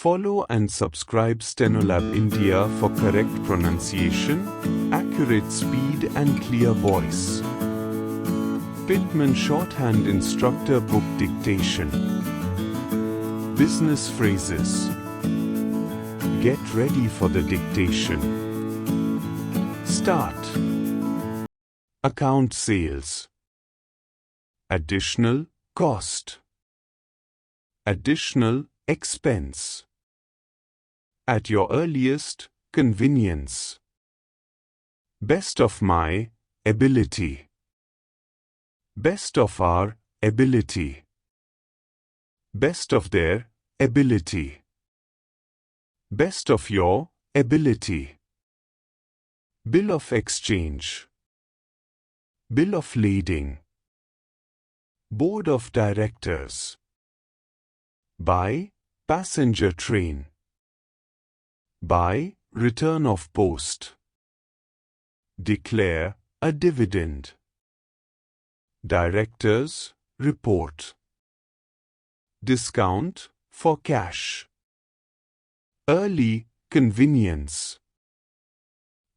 Follow and subscribe Stenolab India for correct pronunciation, accurate speed and clear voice. Pitman Shorthand Instructor Book Dictation. Business phrases. Get ready for the dictation. Start. Account sales. Additional cost. Additional expense. At your earliest convenience. Best of my ability. Best of our ability. Best of their ability. Best of your ability. Bill of exchange. Bill of lading. Board of directors. By passenger train. By return of post. Declare a dividend. Directors report. Discount for cash. Early convenience.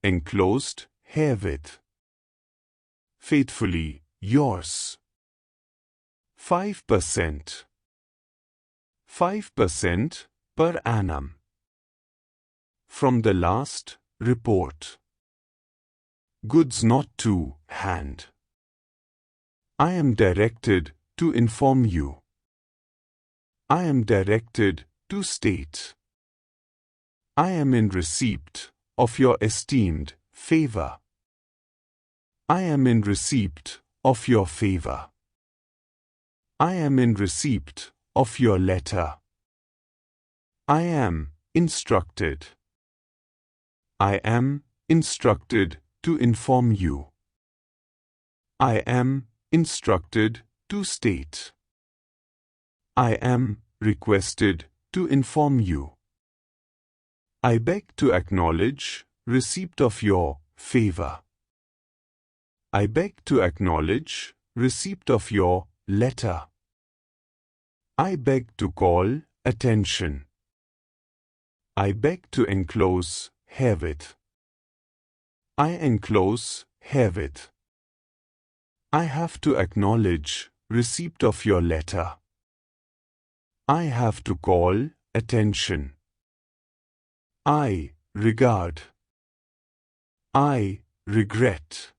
Enclosed herewith. Faithfully yours. 5%. 5% per annum. From the last report. Goods not to hand. I am directed to inform you. I am directed to state. I am in receipt of your esteemed favor. I am in receipt of your favor. I am in receipt of your letter. I am instructed. I am instructed to inform you. I am instructed to state. I am requested to inform you. I beg to acknowledge receipt of your favor. I beg to acknowledge receipt of your letter. I beg to call attention. I beg to enclose herewith. I enclose herewith. I have to acknowledge receipt of your letter. I have to call attention. I regard. I regret.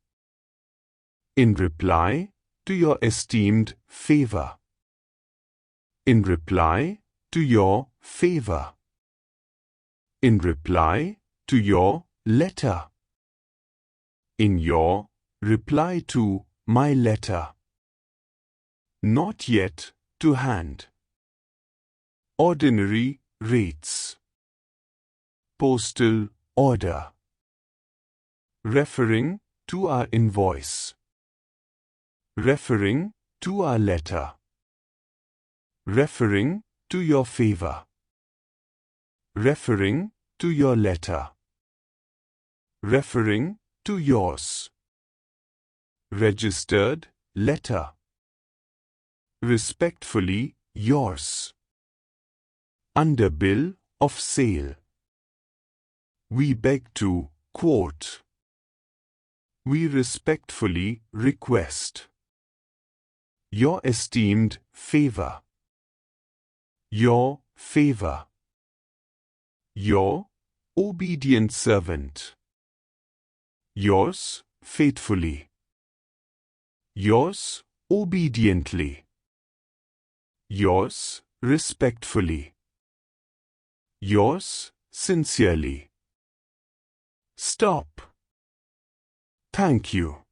In reply to your esteemed favor. In reply to your favor. In reply to your letter. In your reply to my letter. Not yet to hand. Ordinary rates. Postal order. Referring to our invoice. Referring to our letter. Referring to your favor. Referring to your letter. Referring to yours. Registered letter. Respectfully yours. Under bill of sale. We beg to quote. We respectfully request. Your esteemed favor. Your favor. Your obedient servant. Yours faithfully. Yours obediently. Yours respectfully. Yours sincerely. Stop. Thank you.